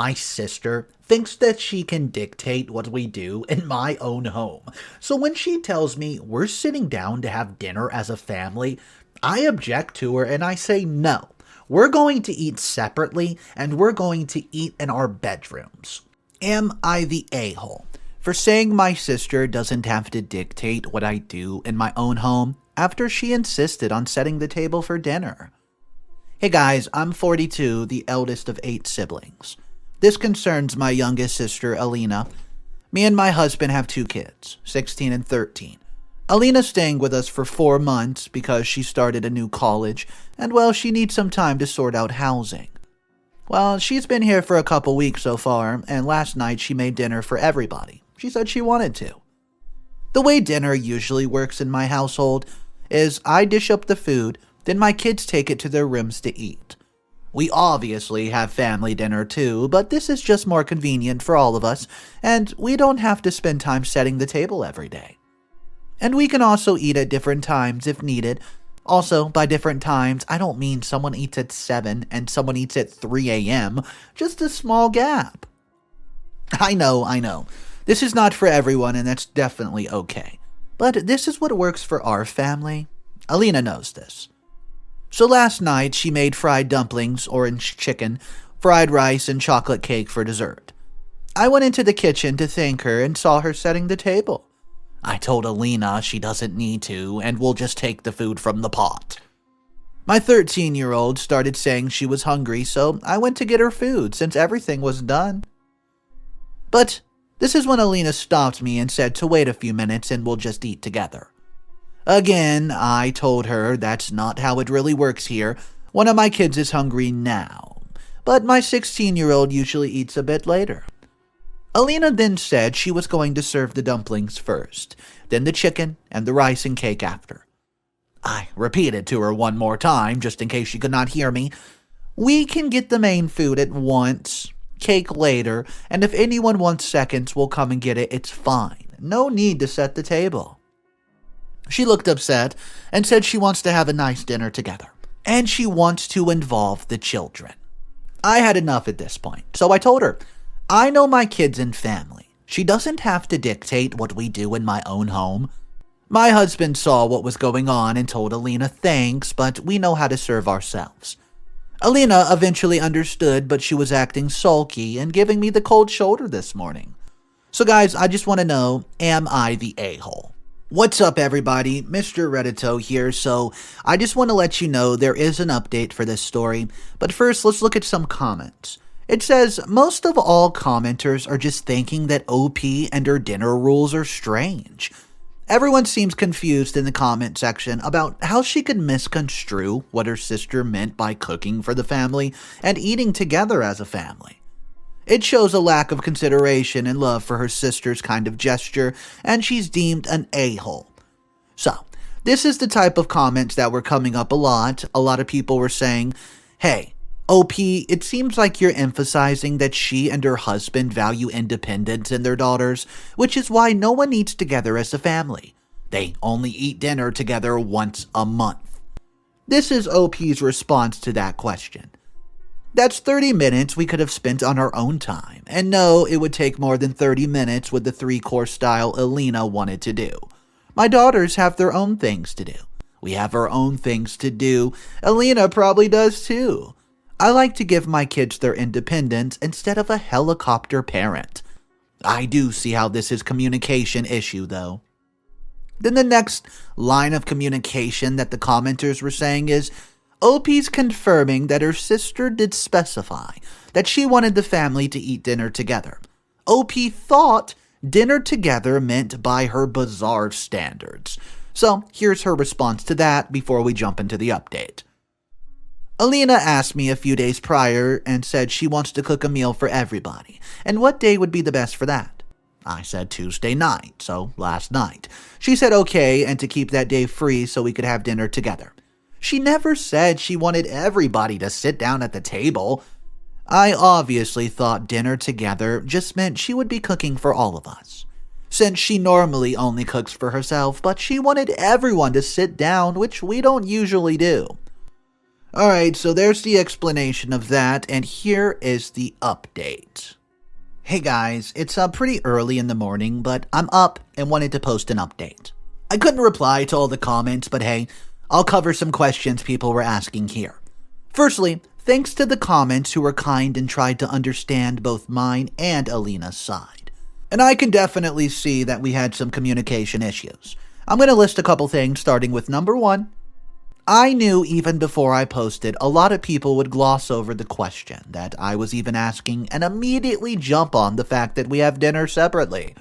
my sister thinks that she can dictate what we do in my own home. So when she tells me we're sitting down to have dinner as a family, I object to her and I say no. We're going to eat separately and we're going to eat in our bedrooms. Am I the a-hole for saying my sister doesn't have to dictate what I do in my own home after she insisted on setting the table for dinner? Hey guys, I'm 42, the eldest of 8 siblings. This concerns my youngest sister, Elina. Me and my husband have 2 kids, 16 and 13. Elina's staying with us for 4 months because she started a new college, and well, she needs some time to sort out housing. Well, she's been here for a couple weeks so far, and last night she made dinner for everybody. She said she wanted to. The way dinner usually works in my household is I dish up the food, then my kids take it to their rooms to eat. We obviously have family dinner too, but this is just more convenient for all of us, and we don't have to spend time setting the table every day. And we can also eat at different times if needed. Also, by different times, I don't mean someone eats at 7 and someone eats at 3 a.m., just a small gap. I know. This is not for everyone, and that's definitely okay. But this is what works for our family. Elina knows this. So last night, she made fried dumplings, orange chicken, fried rice, and chocolate cake for dessert. I went into the kitchen to thank her and saw her setting the table. I told Elina she doesn't need to, and we'll just take the food from the pot. My 13-year-old started saying she was hungry, so I went to get her food since everything was done. But this is when Elina stopped me and said to wait a few minutes and we'll just eat together. Again, I told her that's not how it really works here. One of my kids is hungry now, but my 16-year-old usually eats a bit later. Elina then said she was going to serve the dumplings first, then the chicken and the rice and cake after. I repeated to her one more time, just in case she could not hear me. We can get the main food at once, cake later, and if anyone wants seconds, we'll come and get it. It's fine. No need to set the table. She looked upset and said she wants to have a nice dinner together, and she wants to involve the children. I had enough at this point, so I told her, I know my kids and family. She doesn't have to dictate what we do in my own home. My husband saw what was going on and told Elina thanks, but we know how to serve ourselves. Elina eventually understood, but she was acting sulky and giving me the cold shoulder this morning. So guys, I just want to know, am I the a-hole? What's up everybody, Mr. Reddito here, so I just want to let you know there is an update for this story, but first let's look at some comments. It says, most of all commenters are just thinking that OP and her dinner rules are strange. Everyone seems confused in the comment section about how she could misconstrue what her sister meant by cooking for the family and eating together as a family. It shows a lack of consideration and love for her sister's kind of gesture, and she's deemed an a-hole. So, this is the type of comments that were coming up a lot. A lot of people were saying, hey, OP, it seems like you're emphasizing that she and her husband value independence in their daughters, which is why no one eats together as a family. They only eat dinner together once a month. This is OP's response to that question. That's 30 minutes we could have spent on our own time, and no, it would take more than 30 minutes with the 3-course style Elina wanted to do. My daughters have their own things to do. We have our own things to do. Elina probably does too. I like to give my kids their independence instead of a helicopter parent. I do see how this is a communication issue though. Then the next line of communication that the commenters were saying is, OP's confirming that her sister did specify that she wanted the family to eat dinner together. OP thought dinner together meant by her bizarre standards. So here's her response to that before we jump into the update. Elina asked me a few days prior and said she wants to cook a meal for everybody, and what day would be the best for that. I said Tuesday night, so last night. She said okay, and to keep that day free so we could have dinner together. She never said she wanted everybody to sit down at the table. I obviously thought dinner together just meant she would be cooking for all of us, since she normally only cooks for herself, but she wanted everyone to sit down, which we don't usually do. Alright, so there's the explanation of that, and here is the update. Hey guys, it's pretty early in the morning, but I'm up and wanted to post an update. I couldn't reply to all the comments, but hey, I'll cover some questions people were asking here. Firstly, thanks to the comments who were kind and tried to understand both mine and Elina's side. And I can definitely see that we had some communication issues. I'm going to list a couple things, starting with number 1. I knew even before I posted, a lot of people would gloss over the question that I was even asking and immediately jump on the fact that we have dinner separately.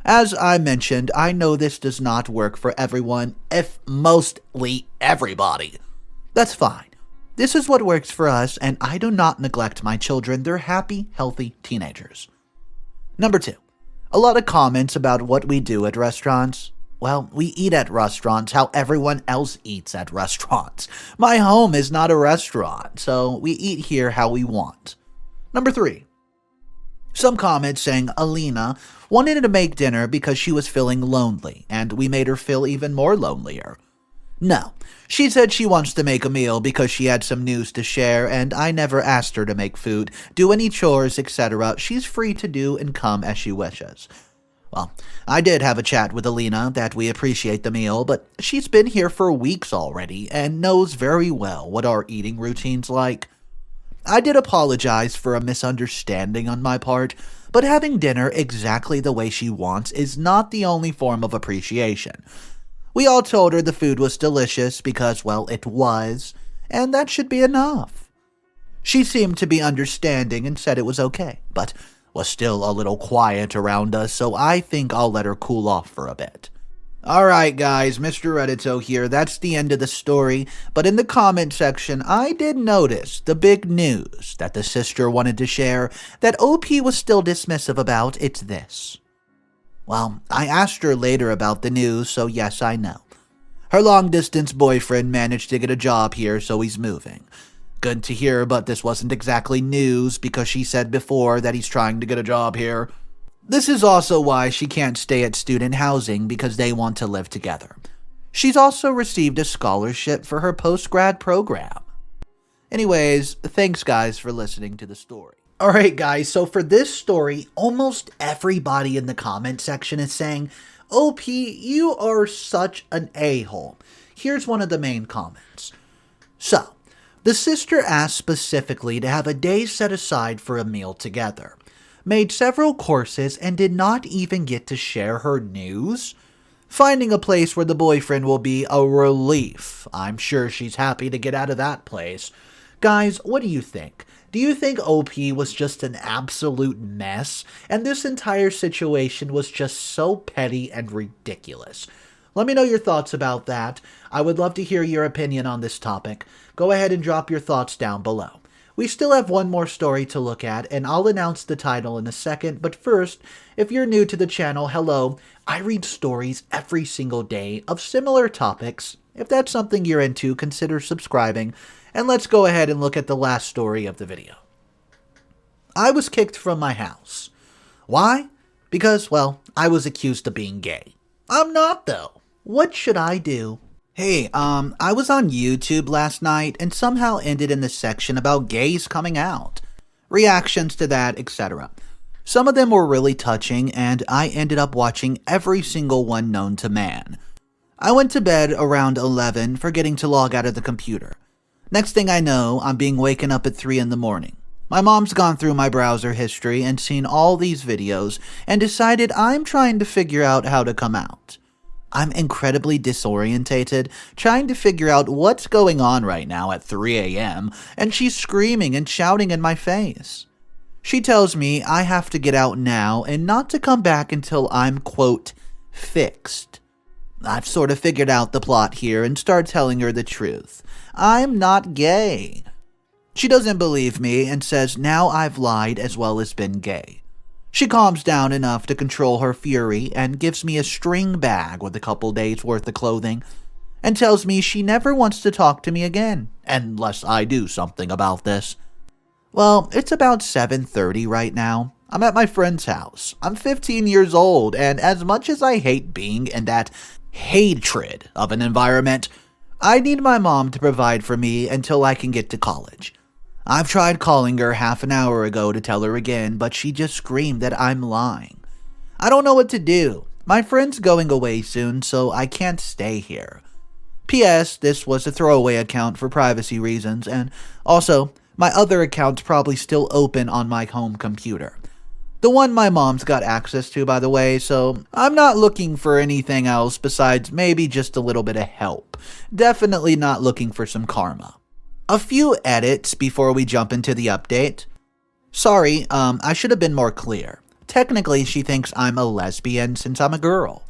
As I mentioned, I know this does not work for everyone, if mostly everybody. That's fine. This is what works for us, and I do not neglect my children. They're happy, healthy teenagers. Number 2, a lot of comments about what we do at restaurants. Well, we eat at restaurants how everyone else eats at restaurants. My home is not a restaurant, so we eat here how we want. Number 3, some comments saying Elina wanted to make dinner because she was feeling lonely, and we made her feel even more lonelier. No, she said she wants to make a meal because she had some news to share, and I never asked her to make food, do any chores, etc. She's free to do and come as she wishes. Well, I did have a chat with Elina that we appreciate the meal, but she's been here for weeks already and knows very well what our eating routine's like. I did apologize for a misunderstanding on my part, but having dinner exactly the way she wants is not the only form of appreciation. We all told her the food was delicious because, well, it was, and that should be enough. She seemed to be understanding and said it was okay, but was still a little quiet around us, so I think I'll let her cool off for a bit. Alright guys, Mr. Reddito here, that's the end of the story, but in the comment section, I did notice the big news that the sister wanted to share that OP was still dismissive about. It's this. Well, I asked her later about the news, so yes, I know. Her long-distance boyfriend managed to get a job here, so he's moving. Good to hear, but this wasn't exactly news because she said before that he's trying to get a job here. This is also why she can't stay at student housing because they want to live together. She's also received a scholarship for her post-grad program. Anyways, thanks guys for listening to the story. Alright guys, so for this story, almost everybody in the comment section is saying, OP, you are such an a-hole. Here's one of the main comments. So, the sister asked specifically to have a day set aside for a meal together, made several courses, and did not even get to share her news. Finding a place where the boyfriend will be a relief. I'm sure she's happy to get out of that place. Guys, what do you think? Do you think OP was just an absolute mess, and this entire situation was just so petty and ridiculous? Let me know your thoughts about that. I would love to hear your opinion on this topic. Go ahead and drop your thoughts down below. We still have one more story to look at, and I'll announce the title in a second, but first, if you're new to the channel, hello. I read stories every single day of similar topics. If that's something you're into, consider subscribing, and let's go ahead and look at the last story of the video. I was kicked from my house. Why? Because, well, I was accused of being gay. I'm not, though. What should I do? Hey, I was on YouTube last night and somehow ended in the section about gays coming out. Reactions to that, etc. Some of them were really touching, and I ended up watching every single one known to man. I went to bed around 11, forgetting to log out of the computer. Next thing I know, I'm being waken up at 3 in the morning. My mom's gone through my browser history and seen all these videos and decided I'm trying to figure out how to come out. I'm incredibly disorientated, trying to figure out what's going on right now at 3 a.m., and she's screaming and shouting in my face. She tells me I have to get out now and not to come back until I'm, quote, fixed. I've sort of figured out the plot here and start telling her the truth. I'm not gay. She doesn't believe me and says now I've lied as well as been gay. She calms down enough to control her fury and gives me a string bag with a couple days worth of clothing and tells me she never wants to talk to me again unless I do something about this. Well, it's about 7:30 right now. I'm at my friend's house. I'm 15 years old, and as much as I hate being in that hatred of an environment, I need my mom to provide for me until I can get to college. I've tried calling her half an hour ago to tell her again, but she just screamed that I'm lying. I don't know what to do. My friend's going away soon, so I can't stay here. P.S. This was a throwaway account for privacy reasons, and also, my other account's probably still open on my home computer. The one my mom's got access to, by the way, so I'm not looking for anything else besides maybe just a little bit of help. Definitely not looking for some karma. A few edits before we jump into the update. Sorry, I should have been more clear. Technically, she thinks I'm a lesbian since I'm a girl.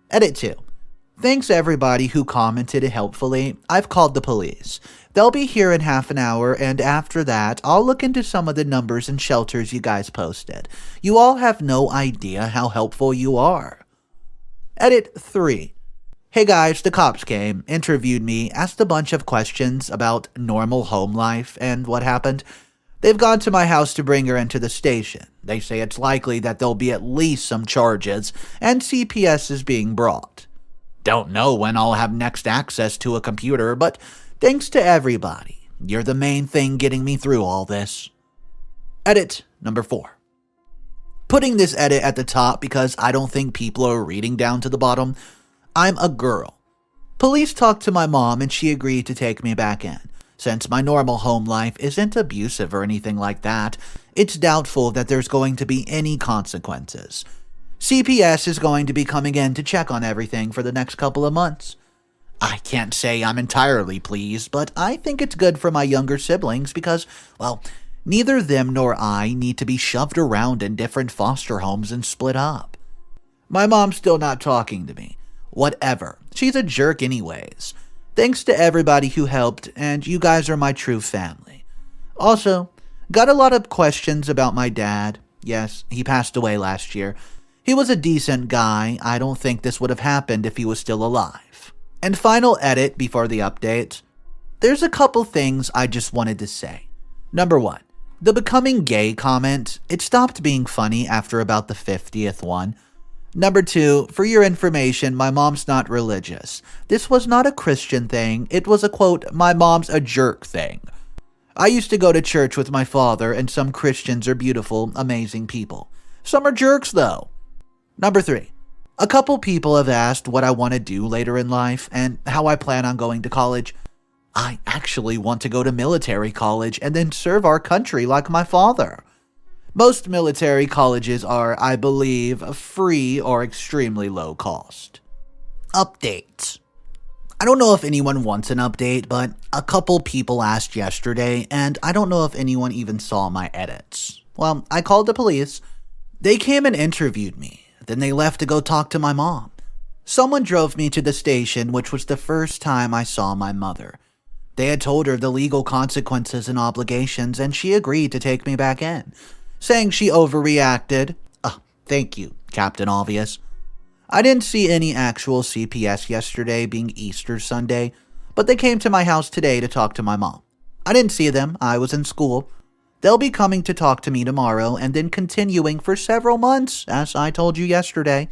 Edit 2. Thanks everybody who commented helpfully. I've called the police. They'll be here in half an hour, and after that, I'll look into some of the numbers and shelters you guys posted. You all have no idea how helpful you are. Edit 3. Hey guys, the cops came, interviewed me, asked a bunch of questions about normal home life and what happened. They've gone to my house to bring her into the station. They say it's likely that there'll be at least some charges, and CPS is being brought. Don't know when I'll have next access to a computer, but thanks to everybody. You're the main thing getting me through all this. Edit number 4. Putting this edit at the top because I don't think people are reading down to the bottom. I'm a girl. Police talked to my mom and she agreed to take me back in. Since my normal home life isn't abusive or anything like that, it's doubtful that there's going to be any consequences. CPS is going to be coming in to check on everything for the next couple of months. I can't say I'm entirely pleased, but I think it's good for my younger siblings because, well, neither them nor I need to be shoved around in different foster homes and split up. My mom's still not talking to me. Whatever. She's a jerk anyways. Thanks to everybody who helped, and you guys are my true family. Also, got a lot of questions about my dad. Yes, he passed away last year. He was a decent guy. I don't think this would have happened if he was still alive. And final edit before the update. There's a couple things I just wanted to say. Number 1. The becoming gay comment. It stopped being funny after about the 50th one. Number 2, for your information, my mom's not religious. This was not a Christian thing. It was a quote, my mom's a jerk thing. I used to go to church with my father, and some Christians are beautiful, amazing people. Some are jerks, though. Number 3, a couple people have asked what I want to do later in life and how I plan on going to college. I actually want to go to military college and then serve our country like my father. Most military colleges are, I believe, free or extremely low cost. Updates. I don't know if anyone wants an update, but a couple people asked yesterday, and I don't know if anyone even saw my edits. Well, I called the police. They came and interviewed me. Then they left to go talk to my mom. Someone drove me to the station, which was the first time I saw my mother. They had told her the legal consequences and obligations, and she agreed to take me back in, saying she overreacted. Thank you, Captain Obvious. I didn't see any actual CPS yesterday, being Easter Sunday, but they came to my house today to talk to my mom. I didn't see them. I was in school. They'll be coming to talk to me tomorrow and then continuing for several months, as I told you yesterday.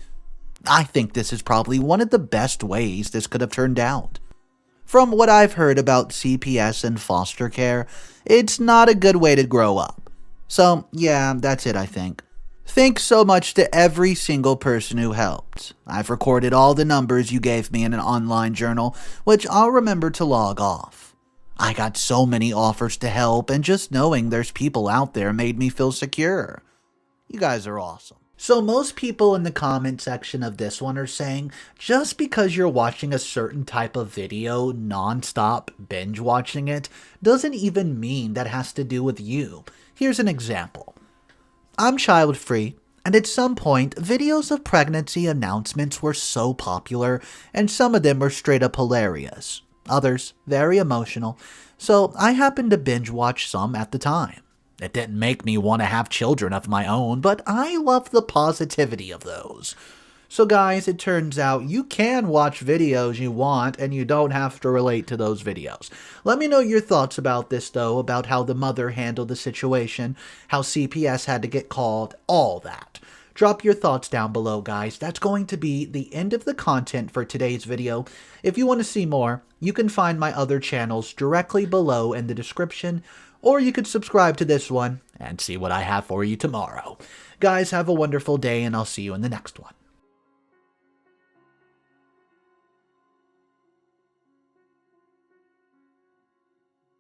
I think this is probably one of the best ways this could have turned out. From what I've heard about CPS and foster care, it's not a good way to grow up. So, yeah, that's it, I think. Thanks so much to every single person who helped. I've recorded all the numbers you gave me in an online journal, which I'll remember to log off. I got so many offers to help, and just knowing there's people out there made me feel secure. You guys are awesome. So most people in the comment section of this one are saying, just because you're watching a certain type of video non-stop binge watching it, doesn't even mean that has to do with you. Here's an example. I'm child-free, and at some point, videos of pregnancy announcements were so popular, and some of them were straight up hilarious. Others, very emotional, so I happened to binge watch some at the time. It didn't make me want to have children of my own, but I love the positivity of those. So guys, it turns out you can watch videos you want and you don't have to relate to those videos. Let me know your thoughts about this though, about how the mother handled the situation, how CPS had to get called, all that. Drop your thoughts down below, guys. That's going to be the end of the content for today's video. If you want to see more, you can find my other channels directly below in the description, or you could subscribe to this one and see what I have for you tomorrow. Guys, have a wonderful day, and I'll see you in the next one.